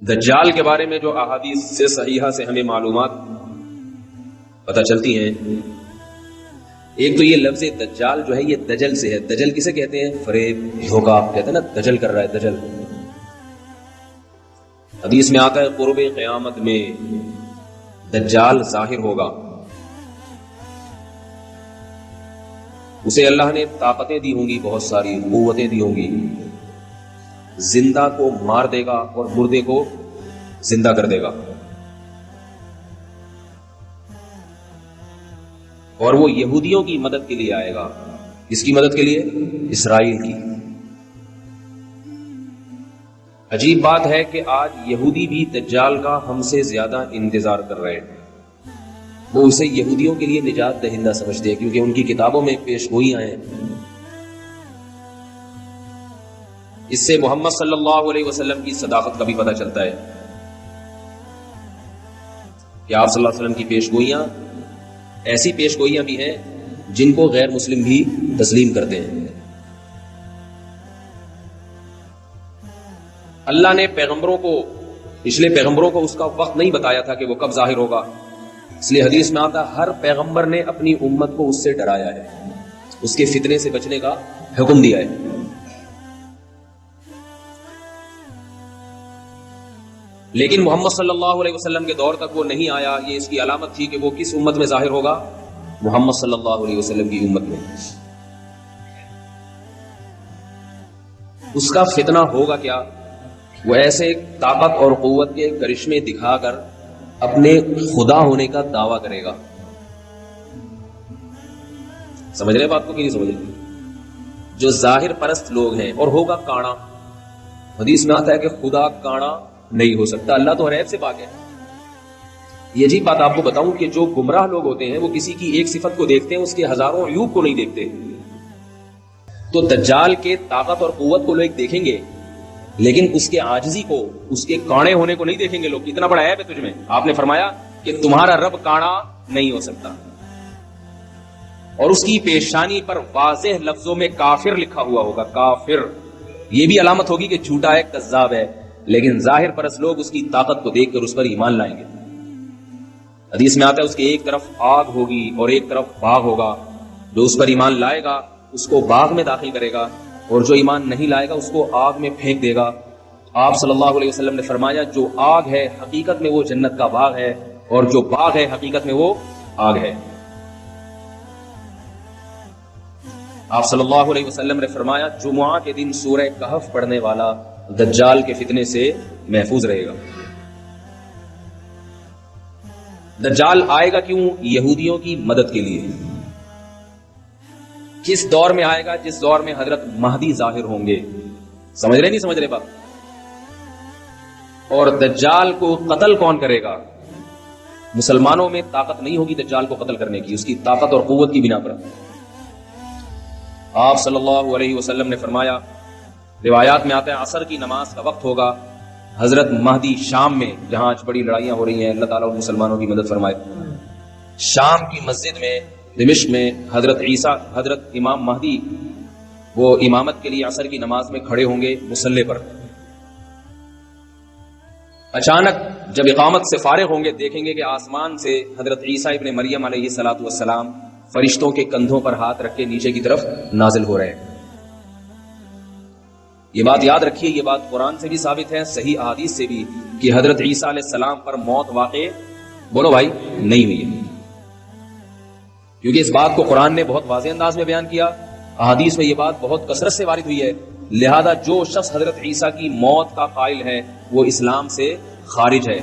دجال کے بارے میں جو احادیث سے صحیحہ سے ہمیں معلومات پتہ چلتی ہیں، ایک تو یہ لفظ دجال جو ہے یہ دجل سے ہے۔ دجل کسے کہتے ہیں؟ فریب، دھوکہ کہتے ہیں نا، دجل کر رہا ہے، دجل۔ حدیث میں آتا ہے قرب قیامت میں دجال ظاہر ہوگا، اسے اللہ نے طاقتیں دی ہوں گی، بہت ساری قوتیں دی ہوں گی، زندہ کو مار دے گا اور مردے کو زندہ کر دے گا، اور وہ یہودیوں کی مدد کے لیے آئے گا۔ کس کی مدد کے لیے؟ اسرائیل کی۔ عجیب بات ہے کہ آج یہودی بھی دجال کا ہم سے زیادہ انتظار کر رہے ہیں۔ وہ اسے یہودیوں کے لیے نجات دہندہ سمجھتے ہیں، کیونکہ ان کی کتابوں میں پیش گوئیاں ہیں۔ اس سے محمد صلی اللہ علیہ وسلم کی صداقت کا بھی پتہ چلتا ہے کہ آپ صلی اللہ علیہ وسلم کی پیش گوئیاں ایسی پیش گوئیاں بھی ہیں جن کو غیر مسلم بھی تسلیم کرتے ہیں۔ اللہ نے پیغمبروں کو، پچھلے پیغمبروں کو اس کا وقت نہیں بتایا تھا کہ وہ کب ظاہر ہوگا، اس لیے حدیث میں آتا ہر پیغمبر نے اپنی امت کو اس سے ڈرایا ہے، اس کے فتنے سے بچنے کا حکم دیا ہے۔ لیکن محمد صلی اللہ علیہ وسلم کے دور تک وہ نہیں آیا۔ یہ اس کی علامت تھی کہ وہ کس امت میں ظاہر ہوگا؟ محمد صلی اللہ علیہ وسلم کی امت میں۔ اس کا فتنہ ہوگا کیا؟ وہ ایسے طاقت اور قوت کے کرشمے دکھا کر اپنے خدا ہونے کا دعویٰ کرے گا۔ سمجھ رہے بات کو کہ نہیں سمجھ رہے؟ جو ظاہر پرست لوگ ہیں، اور ہوگا کانا۔ حدیث میں آتا ہے کہ خدا کانا نہیں ہو سکتا، اللہ تو ہر عیب سے پاک ہے۔ یہ عجیب بات آپ کو بتاؤں کہ جو گمراہ لوگ ہوتے ہیں وہ کسی کی ایک صفت کو دیکھتے ہیں، اس کے ہزاروں عیوب کو نہیں دیکھتے۔ تو دجال کے طاقت اور قوت کو لوگ دیکھیں گے، لیکن اس کے عاجزی کو، اس کے کاڑے ہونے کو نہیں دیکھیں گے لوگ۔ اتنا بڑا عیب ہے تجھ میں۔ آپ نے فرمایا کہ تمہارا رب کاڑا نہیں ہو سکتا، اور اس کی پیشانی پر واضح لفظوں میں کافر لکھا ہوا ہوگا، کافر۔ یہ بھی علامت ہوگی کہ جھوٹا ہے، کذاب ہے۔ لیکن ظاہر پرست لوگ اس کی طاقت کو دیکھ کر اس پر ایمان لائیں گے۔ حدیث میں آتا ہے اس کے ایک طرف آگ ہوگی اور ایک طرف باغ ہوگا، جو اس پر ایمان لائے گا اس کو باغ میں داخل کرے گا، اور جو ایمان نہیں لائے گا اس کو آگ میں پھینک دے گا۔ آپ صلی اللہ علیہ وسلم نے فرمایا جو آگ ہے حقیقت میں وہ جنت کا باغ ہے، اور جو باغ ہے حقیقت میں وہ آگ ہے۔ آپ صلی اللہ علیہ وسلم نے فرمایا جمعہ کے دن سورہ کہف پڑھنے والا دجال کے فتنے سے محفوظ رہے گا۔ دجال آئے گا کیوں؟ یہودیوں کی مدد کے لیے۔ کس دور میں آئے گا؟ جس دور میں حضرت مہدی ظاہر ہوں گے۔ سمجھ رہے نہیں سمجھ رہے بات؟ اور دجال کو قتل کون کرے گا؟ مسلمانوں میں طاقت نہیں ہوگی دجال کو قتل کرنے کی، اس کی طاقت اور قوت کی بنا پر۔ آپ صلی اللہ علیہ وسلم نے فرمایا، روایات میں آتا ہے عصر کی نماز کا وقت ہوگا، حضرت مہدی شام میں، جہاں آج بڑی لڑائیاں ہو رہی ہیں، اللہ تعالیٰ ان مسلمانوں کی مدد فرمائے، شام کی مسجد میں دمشق میں حضرت عیسیٰ، حضرت امام مہدی وہ امامت کے لیے عصر کی نماز میں کھڑے ہوں گے مصلی پر۔ اچانک جب اقامت سے فارغ ہوں گے دیکھیں گے کہ آسمان سے حضرت عیسیٰ ابن مریم علیہ الصلوۃ والسلام فرشتوں کے کندھوں پر ہاتھ رکھ کے نیچے کی طرف نازل ہو رہے ہیں۔ یہ بات یاد رکھیے، یہ بات قرآن سے بھی ثابت ہے، صحیح احادیث سے بھی، کہ حضرت عیسیٰ علیہ السلام پر موت واقع، بولو بھائی، نہیں ہوئی ہے، کیونکہ اس بات کو قرآن نے بہت واضح انداز میں بیان کیا، احادیث میں یہ بات بہت کثرت سے وارد ہوئی ہے۔ لہذا جو شخص حضرت عیسیٰ کی موت کا قائل ہے وہ اسلام سے خارج ہے۔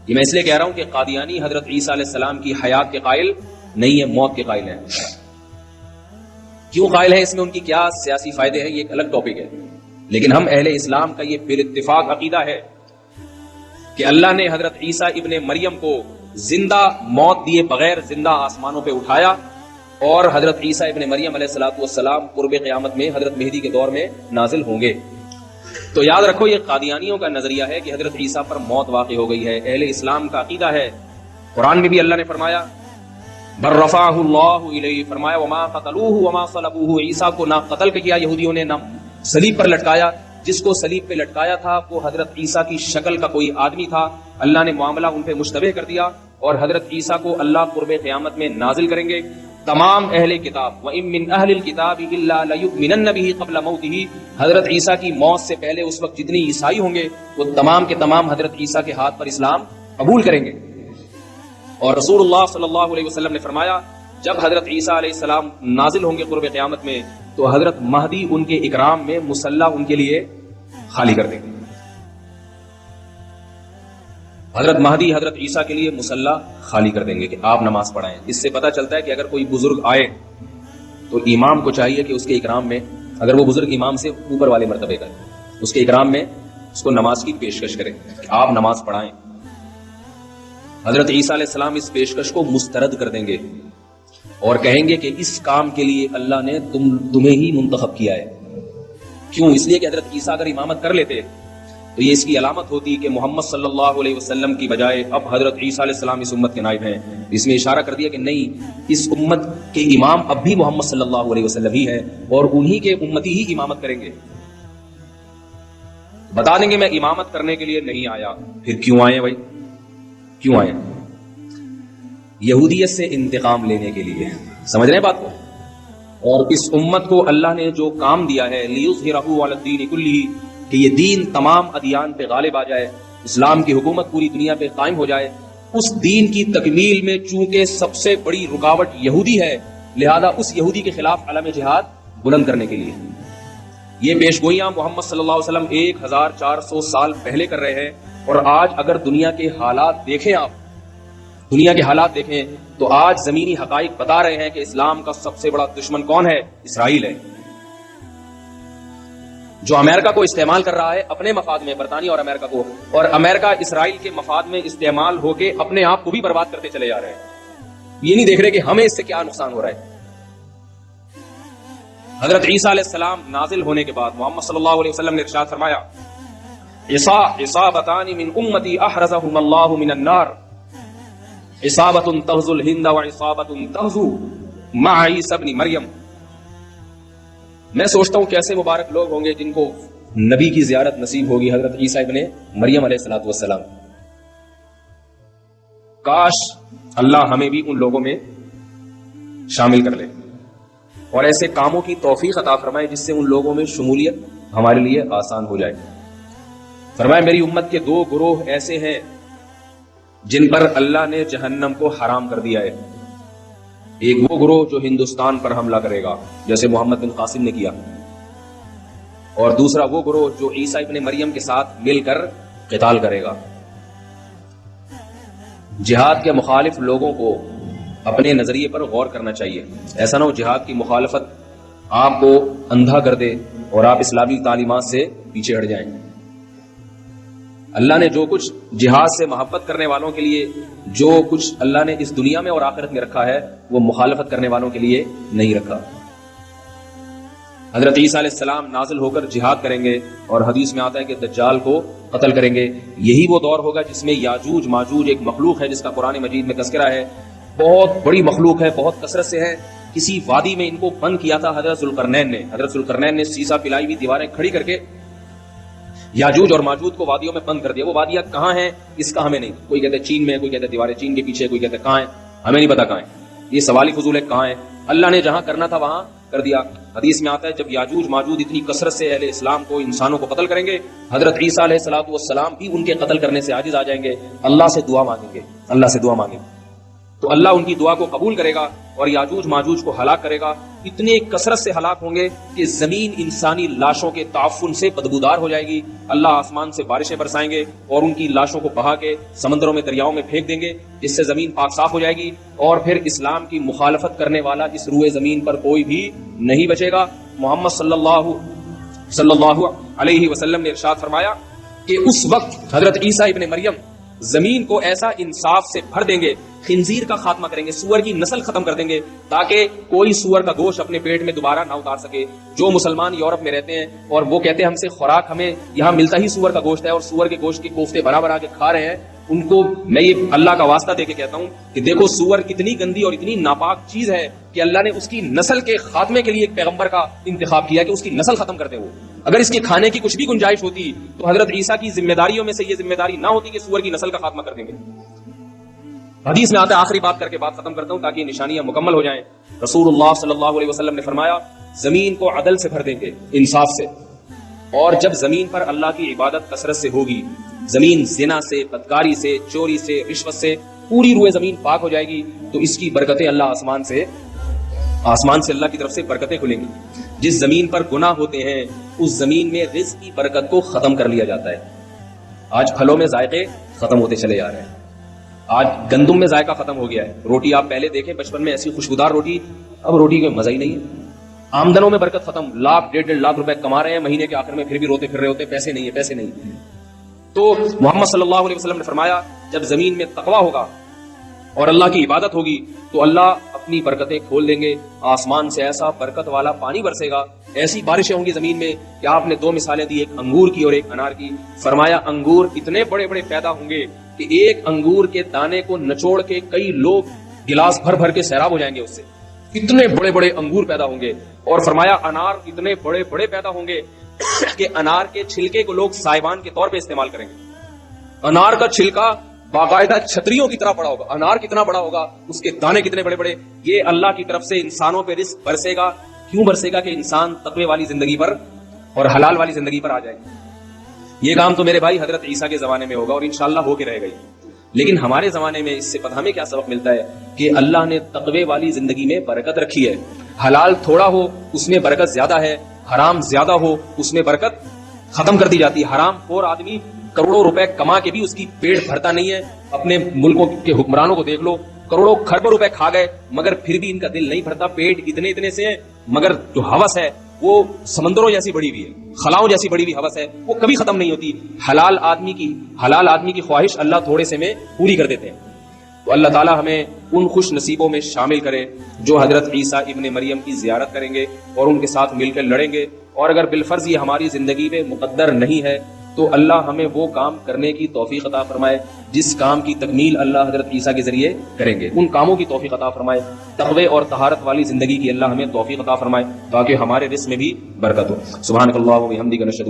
یہ میں اس لیے کہہ رہا ہوں کہ قادیانی حضرت عیسیٰ علیہ السلام کی حیات کے قائل نہیں ہے، موت کے قائل ہیں۔ کیوں قائل ہے، اس میں ان کی کیا سیاسی فائدے ہیں، یہ ایک الگ ٹاپک ہے، لیکن ہم اہل اسلام کا یہ بالاتفاق عقیدہ ہے کہ اللہ نے حضرت عیسیٰ ابن مریم کو زندہ، موت دیے بغیر زندہ آسمانوں پہ اٹھایا، اور حضرت عیسیٰ ابن مریم علیہ الصلوۃ والسلام قرب قیامت میں حضرت مہدی کے دور میں نازل ہوں گے۔ تو یاد رکھو یہ قادیانیوں کا نظریہ ہے کہ حضرت عیسیٰ پر موت واقع ہو گئی ہے، اہل اسلام کا عقیدہ ہے۔ قرآن میں بھی اللہ نے فرمایا بل رفعہ اللہ الیہ، فرمایا وما قتلوہ وما صلبوہ، عیسیٰ کو نہ قتل کیا یہودیوں نے، نہ صلیب پر لٹکایا، جس کو صلیب پہ لٹکایا تھا وہ حضرت عیسیٰ کی شکل کا کوئی آدمی تھا. اللہ نے معاملہ ان پہ مشتبہ کر دیا اور حضرت عیسیٰ کو اللہ قرب قیامت میں نازل کریں گے. تمام اہل کتاب وَإِن مِّنْ أَهْلِ الْكِتَابِ إِلَّا لَيُؤْمِنَنَّ بِهِ قَبْلَ مَوْتِهِ، حضرت عیسیٰ کی موت سے پہلے اس وقت جتنی عیسائی ہوں گے وہ تمام کے تمام حضرت عیسیٰ کے ہاتھ پر اسلام قبول کریں گے. اور رسول اللہ صلی اللہ علیہ وسلم نے فرمایا جب حضرت عیسیٰ علیہ السلام نازل ہوں گے قرب قیامت میں تو حضرت مہدی ان کے اکرام میں مصلی ان کے لیے خالی کر دیں گے. حضرت مہدی حضرت عیسیٰ کے لیے مصلی خالی کر دیں گے کہ آپ نماز پڑھائیں. اس سے پتہ چلتا ہے کہ اگر کوئی بزرگ آئے تو امام کو چاہیے کہ اس کے اکرام میں، اگر وہ بزرگ امام سے اوپر والے مرتبے کا ہے، اس کے اکرام میں اس کو نماز کی پیشکش کرے کہ آپ نماز پڑھائیں. حضرت عیسیٰ علیہ السلام اس پیشکش کو مسترد کر دیں گے اور کہیں گے کہ اس کام کے لیے اللہ نے تمہیں ہی منتخب کیا ہے. کیوں؟ اس لیے کہ حضرت عیسیٰ اگر امامت کر لیتے تو یہ اس کی علامت ہوتی کہ محمد صلی اللہ علیہ وسلم کی بجائے اب حضرت عیسیٰ علیہ السلام اس امت کے نائب ہیں. اس میں اشارہ کر دیا کہ نہیں، اس امت کے امام اب بھی محمد صلی اللہ علیہ وسلم ہی ہے اور انہی کے امتی ہی امامت کریں گے. بتا دیں گے میں امامت کرنے کے لیے نہیں آیا. پھر کیوں آئے بھائی؟ کیوں آئے؟ یہودیت سے انتقام لینے کے لیے. سمجھ رہے ہیں بات کو؟ اور اس امت کو اللہ نے جو کام دیا ہے لیظہرہ علی الدین کلہ، کہ یہ دین تمام ادیان پہ غالب آ جائے، اسلام کی حکومت پوری دنیا پہ قائم ہو جائے، اس دین کی تکمیل میں چونکہ سب سے بڑی رکاوٹ یہودی ہے، لہذا اس یہودی کے خلاف علم جہاد بلند کرنے کے لیے یہ پیشگوئیاں محمد صلی اللہ علیہ وسلم 1400 سال پہلے کر رہے ہیں. اور آج اگر دنیا کے حالات دیکھیں، آپ دنیا کے حالات دیکھیں تو آج زمینی حقائق بتا رہے ہیں کہ اسلام کا سب سے بڑا دشمن کون ہے؟ اسرائیل ہے، جو امریکہ کو استعمال کر رہا ہے اپنے مفاد میں، برطانیہ اور امریکہ کو، اور امریکہ اسرائیل کے مفاد میں استعمال ہو کے اپنے آپ کو بھی برباد کرتے چلے جا رہے ہیں. یہ نہیں دیکھ رہے کہ ہمیں اس سے کیا نقصان ہو رہا ہے. حضرت عیسیٰ علیہ السلام نازل ہونے کے بعد محمد صلی اللہ علیہ وسلم نے ارشاد فرمایا عصابتان من امتی احرزہم اللہ من النار، عصابت تغزو الہند وعصابت تغزو مع عیسی ابن مریم. میں سوچتا ہوں کیسے مبارک لوگ ہوں گے جن کو نبی کی زیارت نصیب ہوگی، حضرت عیسیٰ ابن مریم علیہ الصلوۃ والسلام. کاش اللہ ہمیں بھی ان لوگوں میں شامل کر لے اور ایسے کاموں کی توفیق عطا فرمائے جس سے ان لوگوں میں شمولیت ہمارے لیے آسان ہو جائے. فرمایا میری امت کے 2 گروہ ایسے ہیں جن پر اللہ نے جہنم کو حرام کر دیا ہے. ایک وہ گروہ جو ہندوستان پر حملہ کرے گا جیسے محمد بن قاسم نے کیا، اور دوسرا وہ گروہ جو عیسیٰ ابن مریم کے ساتھ مل کر قتال کرے گا. جہاد کے مخالف لوگوں کو اپنے نظریے پر غور کرنا چاہیے. ایسا نہ ہو جہاد کی مخالفت آپ کو اندھا کر دے اور آپ اسلامی تعلیمات سے پیچھے ہٹ جائیں. اللہ نے جو کچھ جہاد سے محبت کرنے والوں کے لیے، جو کچھ اللہ نے اس دنیا میں اور آخرت میں رکھا ہے، وہ مخالفت کرنے والوں کے لیے نہیں رکھا. حضرت عیسیٰ علیہ السلام نازل ہو کر جہاد کریں گے اور حدیث میں آتا ہے کہ دجال کو قتل کریں گے. یہی وہ دور ہوگا جس میں یاجوج ماجوج ایک مخلوق ہے جس کا قرآن مجید میں تذکرہ ہے. بہت بڑی مخلوق ہے، بہت کثرت سے ہے. کسی وادی میں ان کو بند کیا تھا حضرت ذوالقرنین نے. حضرت ذوالقرنین نے سیسا پلائی ہوئی دیواریں کھڑی کر کے یاجوج اور ماجوج کو وادیوں میں بند کر دیا. وہ وادیاں کہاں ہیں اس کا ہمیں نہیں، کوئی کہتے چین میں، کوئی کہتے دیواریں چین کے پیچھے، کوئی کہتے کہاں ہیں، ہمیں نہیں پتا کہاں ہیں. یہ سوالی فضول ہے کہاں ہے. اللہ نے جہاں کرنا تھا وہاں کر دیا. حدیث میں آتا ہے جب یاجوج ماجوج اتنی کثرت سے اہل اسلام کو، انسانوں کو قتل کریں گے، حضرت عیسیٰ علیہ الصلوۃ والسلام بھی ان کے قتل کرنے سے عاجز آ جائیں گے. اللہ سے دعا مانگیں گے، اللہ سے دعا مانگیں تو اللہ ان کی دعا کو قبول کرے گا اور یاجوج ماجوج کو ہلاک کرے گا. اتنے کثرت سے ہلاک ہوں گے کہ زمین انسانی لاشوں کے تعفن سے بدبودار ہو جائے گی. اللہ آسمان سے بارشیں برسائیں گے اور ان کی لاشوں کو بہا کے سمندروں میں، دریاؤں میں پھینک دیں گے، جس سے زمین پاک صاف ہو جائے گی. اور پھر اسلام کی مخالفت کرنے والا اس روئے زمین پر کوئی بھی نہیں بچے گا. محمد صلی اللہ علیہ وسلم نے ارشاد فرمایا کہ اس وقت حضرت عیسیٰ ابن مریم زمین کو ایسا انصاف سے بھر دیں گے، خنزیر کا خاتمہ کریں گے، سور کی نسل ختم کر دیں گے تاکہ کوئی سور کا گوشت اپنے پیٹ میں دوبارہ نہ اتار سکے. جو مسلمان یورپ میں رہتے ہیں اور وہ کہتے ہیں ہم سے خوراک، ہمیں یہاں ملتا ہی سور کا گوشت ہے اور سور کے گوشت کی کوفتے بنا بنا کے کھا رہے ہیں، ان کو میں یہ اللہ کا واسطہ دے کے کہتا ہوں کہ دیکھو سور کتنی گندی اور اتنی ناپاک چیز ہے کہ اللہ نے اس کی نسل کے خاتمے کے لیے ایک پیغمبر کا انتخاب کیا کہ اس کی نسل ختم کر دے وہ. اگر اس کے کھانے کی کچھ بھی گنجائش ہوتی تو حضرت عیسیٰ کی ذمہ داریوں میں سے یہ ذمہ داری نہ ہوتی کہ سور کی نسل کا خاتمہ کر دیں گے. حدیث میں آتا ہے, آخری بات کر کے بات ختم کرتا ہوں تاکہ یہ نشانیاں مکمل ہو جائیں. رسول اللہ صلی اللہ علیہ وسلم نے فرمایا زمین کو عدل سے بھر دیں گے, انصاف سے, اور جب زمین پر اللہ کی عبادت کثرت سے ہوگی, زمین زنا سے, بدکاری سے, چوری سے, رشوت سے پوری روئے زمین پاک ہو جائے گی تو اس کی برکتیں اللہ آسمان سے اللہ کی طرف سے برکتیں کھلیں گی. جس زمین پر گناہ ہوتے ہیں اس زمین میں رزق کی برکت کو ختم کر لیا جاتا ہے. آج پھلوں میں ذائقے ختم ہوتے چلے جا رہے ہیں, آج گندم میں ذائقہ ختم ہو گیا ہے. روٹی آپ پہلے دیکھیں بچپن میں ایسی خوشبودار روٹی, اب روٹی کا مزہ ہی نہیں ہے. آمدنوں میں برکت ختم, لاکھ 1.5 لاکھ روپے کما رہے ہیں, مہینے کے آخر میں پھر بھی روتے پھر رہے ہوتے, پیسے نہیں. تو محمد صلی اللہ علیہ وسلم نے فرمایا جب زمین میں تقویٰ ہوگا اور اللہ کی عبادت ہوگی تو اللہ اپنی برکتیں کھول دیں گے. آسمان سے ایسا برکت والا پانی برسے گا, ایسی بارشیں ہوں گی زمین میں کہ آپ نے 2 مثالیں دی, ایک انگور کی اور ایک انار کی. فرمایا انگور اتنے بڑے بڑے پیدا ہوں گے کہ ایک انگور کے دانے کو نچوڑ کے کئی لوگ گلاس بھر بھر کے سیراب ہو جائیں گے اس سے, اتنے بڑے بڑے انگور پیدا ہوں گے. اور فرمایا انار اتنے بڑے بڑے پیدا ہوں گے کہ انار کے چھلکے کو لوگ سائبان کے طور پہ استعمال کریں گے. انار کا چھلکا باقاعدہ چھتریوں کی طرح بڑا ہوگا. انار کتنا بڑا ہوگا, اس کے دانے کتنے بڑے بڑے. یہ اللہ کی طرف سے انسانوں پہ رزق برسے گا. کیوں برسے گا؟ کہ انسان تقوی والی زندگی پر اور حلال والی زندگی پر آ جائے. یہ کام تو میرے بھائی حضرت عیسیٰ کے زمانے میں ہوگا اور انشاءاللہ ہو کے رہے گا. لیکن ہمارے زمانے میں اس سے ہمیں کیا سبق ملتا ہے کہ اللہ نے تقوی والی زندگی میں برکت رکھی ہے. حلال تھوڑا ہو اس میں برکت زیادہ ہے, حرام زیادہ ہو اس میں برکت ختم کر دی جاتی ہے. حرام خور آدمی کروڑوں روپے کما کے بھی اس کی پیٹ بھرتا نہیں ہے. اپنے ملکوں کے حکمرانوں کو دیکھ لو, کروڑوں کھربوں روپے کھا گئے مگر پھر بھی ان کا دل نہیں بھرتا. پیٹ اتنے سے ہیں مگر جو ہوس ہے وہ سمندروں جیسی بڑی ہوئی ہے, خلاؤں جیسی بڑی ہوئی ہوس ہے, وہ کبھی ختم نہیں ہوتی. حلال آدمی کی خواہش اللہ تھوڑے سے میں پوری کر دیتے ہیں. تو اللہ تعالی ہمیں ان خوش نصیبوں میں شامل کرے جو حضرت عیسیٰ ابن مریم کی زیارت کریں گے اور ان کے ساتھ مل کر لڑیں گے. اور اگر بالفرض یہ ہماری زندگی میں مقدر نہیں ہے تو اللہ ہمیں وہ کام کرنے کی توفیق عطا فرمائے جس کام کی تکمیل اللہ حضرت عیسیٰ کے ذریعے کریں گے. ان کاموں کی توفیق عطا فرمائے. تقوی اور طہارت والی زندگی کی اللہ ہمیں توفیق عطا فرمائے تاکہ ہمارے رزق میں بھی برکت ہو. سبحانک اللہم و بحمدک نشہد